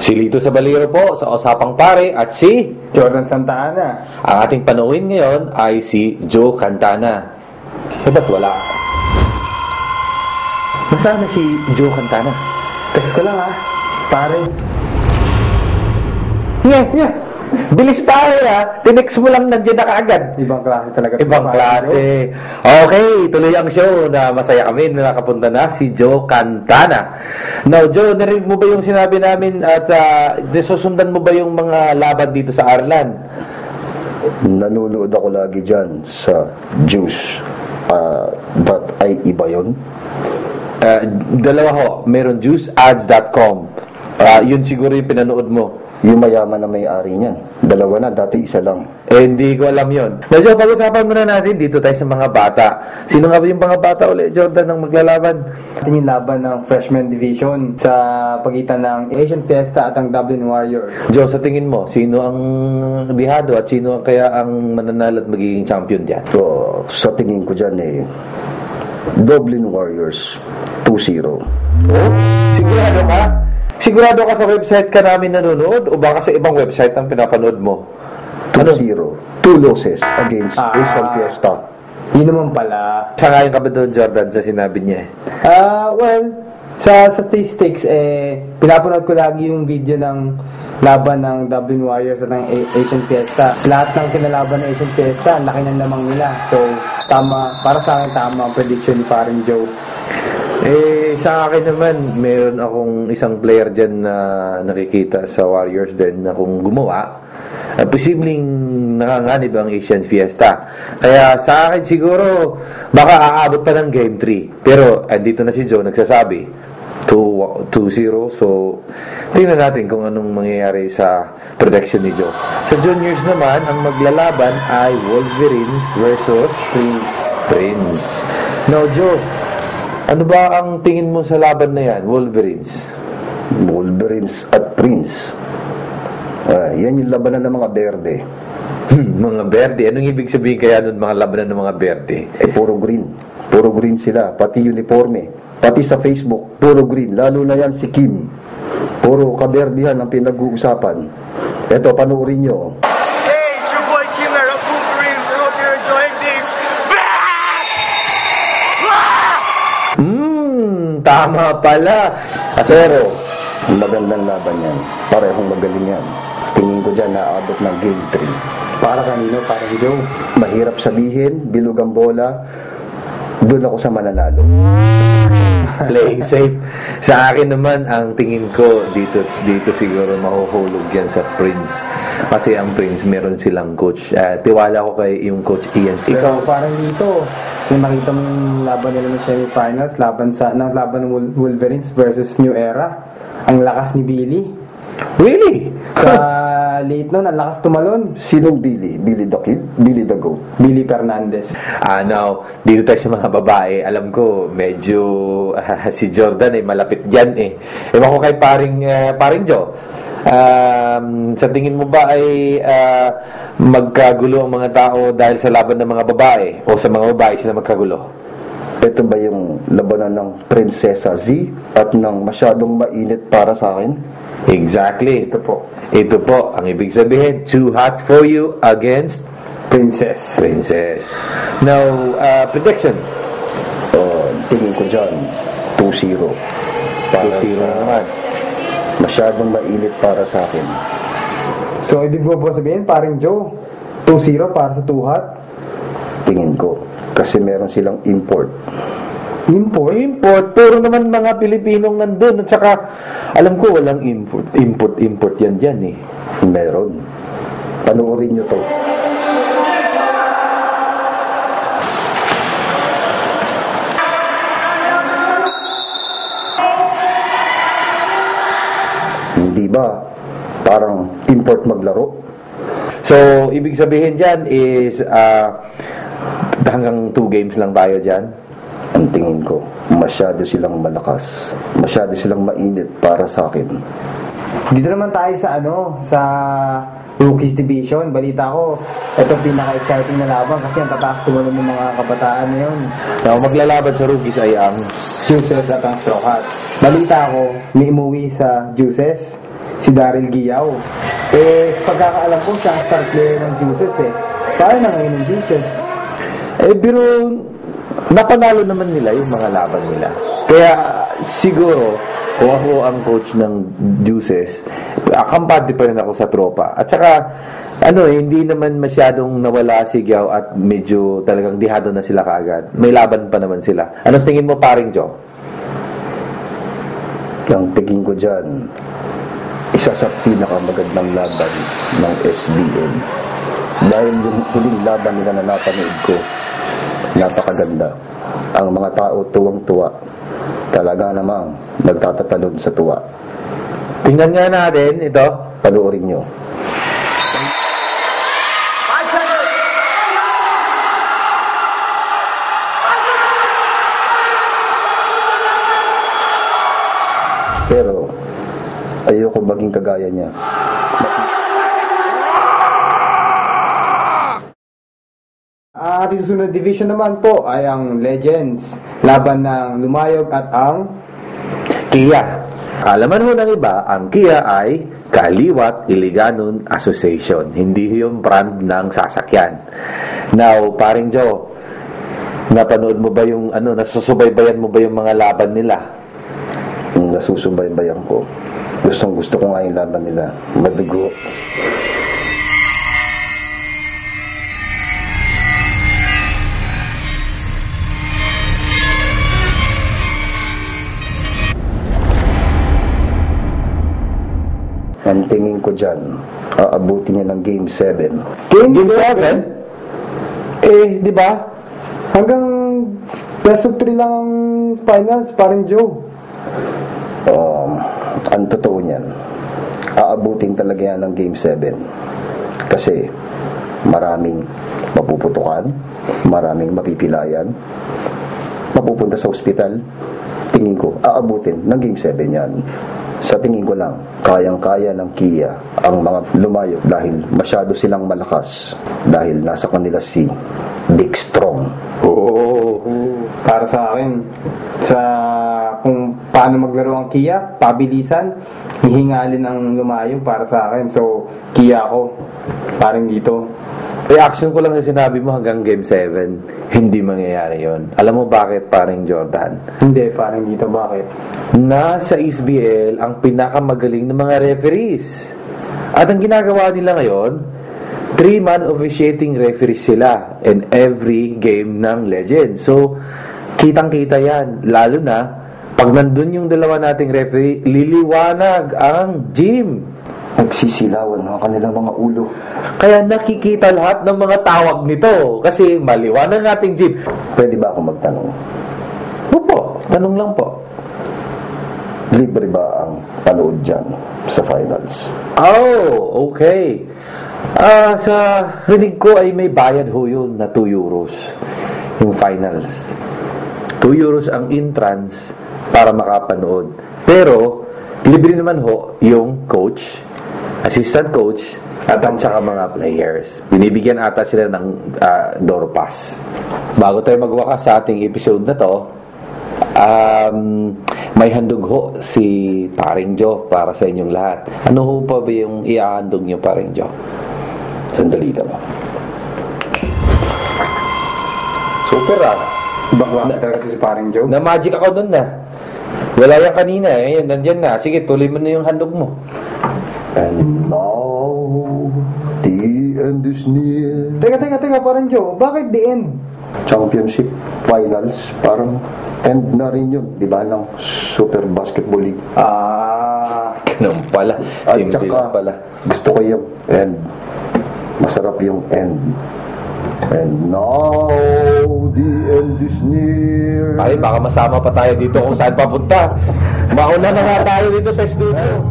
Si Lito Sabalero po sa Usapang Pare at si Jordan Santa Ana. ang ating panauhin ngayon ay si Joe Cantana. Ba't wala? Nasaan na si Joe Cantana? Text ko lang pare. Yeah. Bilis pare Tinext mo lang nandiyan na kaagad. Ibang klase talaga. Ibang klase. Okay, tuloy ang show na masaya kami na nakapunta na si Joe Cantana. Now, Joe, narinig mo ba yung sinabi namin at susundan mo ba yung mga laban dito sa Arlan? Nanonood ako lagi dyan sa Juice. But ay iba yun? Dalawa ho. Meron juiceads.com. Yun siguro yung pinanood mo. Yung mayaman na may-ari niyan. Dalawa na, dati isa lang. Hindi ko alam yun. Medyo pag-usapan muna natin dito tayo sa mga bata. Sino nga ba yung mga bata ulit, Jordan, ang maglalaban? Ito yung laban ng freshman division sa pagitan ng Asian Fiesta at ang Dublin Warriors. Joe, sa tingin mo, sino ang bihado at sino kaya ang mananalo at magiging champion dyan? So, sa tingin ko dyan Dublin Warriors 2-0. Oh? Sigurado ka? Sigurado ka sa website ka namin nanonood o baka sa ibang website ang pinapanood mo? 2-0. 2 losses against Asian Fiesta. Yun naman pala. Sangayon ka ba doon, Jordan, sa sinabi niya? Well, sa statistics, pinapanood ko lagi yung video ng laban ng Dublin Warriors at ng Asian Fiesta. Lahat ng kinalaban ng Asian Fiesta, ang laki ng lamang nila. So, para sa akin, tama ang prediction ni Paring Joe. Sa akin naman, meron akong isang player dyan na nakikita sa Warriors din na kung gumawa, posibleng nakanganib ang Asian Fiesta. Kaya sa akin siguro, baka aabot pa ng Game 3. Pero, andito na si Joe nagsasabi, 2-0. So, tingnan natin kung anong mangyayari sa prediction ni Joe. Sa juniors naman, ang maglalaban ay Wolverines versus Prince. Now, Joe, ano ba ang tingin mo sa laban na yan, Wolverines? Wolverines at Prince. Yan yung labanan ng mga berde. Mga berde? Anong ibig sabihin kaya nun mga labanan ng mga berde? Puro green. Puro green sila. Pati uniforme. Pati sa Facebook, puro green. Lalo na yan si Kim. Puro kaberdihan ang pinag-uusapan. Eto, panuorin nyo. Hey, it's your boy Kim at Wolverines. I hope you're enjoying this. Tama pala. Pero, magandang laban yan. Parehong magaling yan. Tingin ko dyan naabot ng Game 3. Para kanino? Para si Joe. Mahirap sabihin, bilog ang bola. Doon ako sa mananalo. Playing safe. Sa akin naman, ang tingin ko dito siguro mahuhulog yan sa Prince. Kasi ang Prince, meron silang coach. Tiwala ko kay yung coach Ian. Ikaw, parang dito, kung nakita mo yung laban nila ng semifinals, laban ng Wolverines versus New Era, ang lakas ni Billy. Really? Sa late noon, ang lakas tumalon. Sinong Billy? Billy the Kid? Billy the Goat? Billy Fernandez. Now, dito tayo sa mga babae. Alam ko, medyo si Jordan ay malapit dyan Ewan ko kay paring Joe. Sa tingin mo ba ay magkagulo ang mga tao dahil sa laban ng mga babae o sa mga babae sila magkagulo? Ito ba yung labanan ng Prinsesa Z at ng masyadong mainit para sa akin? Exactly. Ito po ang ibig sabihin, too hot for you against Princess. Now, prediction. Tingin ko dyan 2-0. 2-0 naman. Masyadong mainit para sa akin. So, ibig mo po sabihin, paring Joe, 2-0 para sa Too Hot? Tingin ko. Kasi meron silang import. Import? Puro naman mga Pilipinong nandun. At saka, alam ko walang import yan dyan Meron. Panoorin nyo to. Hindi ba? Parang import maglaro. So, ibig sabihin dyan is hanggang 2 games lang tayo dyan? Ang tingin ko, masyado silang malakas. Masyado silang mainit para sa akin. Dito naman tayo sa Rookies Division. Balita ko, ito pinaka-exciting na laban kasi ang tataas tumalon ng mga kabataan na yun. Now, maglalaban sa Rookies ay ang Juices at ang Straw Hats. Balita ko, may umuwi sa Juices si Daryl Guiao. Pagkakaalam ko, siya ang star player ng Juices Paano na ngayon ng Juices? Pero napanalo naman nila yung mga laban nila. Kaya siguro, kung ako ang coach ng Juices, kampante pa rin ako sa tropa. At saka, hindi naman masyadong nawala si Giao at medyo talagang dihado na sila kaagad. May laban pa naman sila. Anong tingin mo, paring Joe? Ang tingin ko dyan, isa sa pinakamagandang laban ng SBL. Dahil yung huling laban nila na napanood ko, napakaganda. Ang mga tao tuwang-tuwa. Talaga namang nagtatatalon sa tuwa. Tingnan nga natin ito. Panoorin nyo. Pero ayoko maging kagaya niya. At yung susunod division naman po ay ang Legends. Laban ng Lumayog at ang Kia. Alaman ho ng iba, ang Kia ay Kaliwat Iliganon Association. Hindi yung brand ng sasakyan. Now, paring Joe, napanood mo ba yung nasusubaybayan mo ba yung mga laban nila? Nasusubaybayan ko. Gusto ko nga yung laban nila. Madugo. Ang tingin ko dyan, aabutin niya ng Game 7. Game 7? Di ba? Hanggang best of 3 lang ang finals, paring Joe. Ang totoo niyan, aabutin talaga yan ng Game 7. Kasi maraming mapuputukan, maraming mapipilayan, mapupunta sa ospital. Tingin ko, aabutin ng Game 7 yan. Sa tingin ko lang, kayang-kaya ng Kia ang mga Lumayog dahil masyado silang malakas. Dahil nasa kanila si Big Strong. Para sa akin, kung paano maglaro ang Kia, pabilisan, hihingalin ang Lumayog para sa akin. So, Kia ako, parang dito. Reaction ko lang sa sinabi mo hanggang Game 7, hindi mangyayari yon. Alam mo bakit, paring Jordan? Hindi, parang dito, bakit? Nasa SBL ang pinakamagaling ng mga referees. At ang ginagawa nila ngayon, 3-man officiating referees sila in every game ng Legends. So, kitang-kita yan. Lalo na, pag nandun yung dalawa nating referee, liliwanag ang gym. Nagsisilawan ang kanilang mga ulo. Kaya nakikita lahat ng mga tawag nito. Kasi maliwanag nating gym. Pwede ba ako magtanong? Opo, tanong lang po. Libre ba ang panood dyan sa finals? Oh, okay. Sa rinig ko ay may bayad ho yun na 2 euros. Yung finals. 2 euros ang entrance para makapanood. Pero, libre naman ho yung coach, assistant coach, at saka mga players. Binibigyan ata sila ng door pass. Bago tayo magwakas sa ating episode na to, may handog ho si Paring Joe para sa inyong lahat. Ano ho pa ba yung iahandog niyo, Paring Joe? Sandali lang. Super Bakla talaga si paring Joe. Na magic ako dun na. Wala yan kanina eh. Nandyan na. Sige, tuloy mo na yung handog mo. And now, the end is near. Teka, paring Joe. Bakit the end? Championship finals, parang end na rin yun, di ba, ng Super Basketball League. Ganun pala. At Simple saka, pala. gusto ko yung end. Masarap yung end. And now, the end is near. Ay, baka masama pa tayo dito kung saan papunta. Mauna na nga tayo dito sa studio.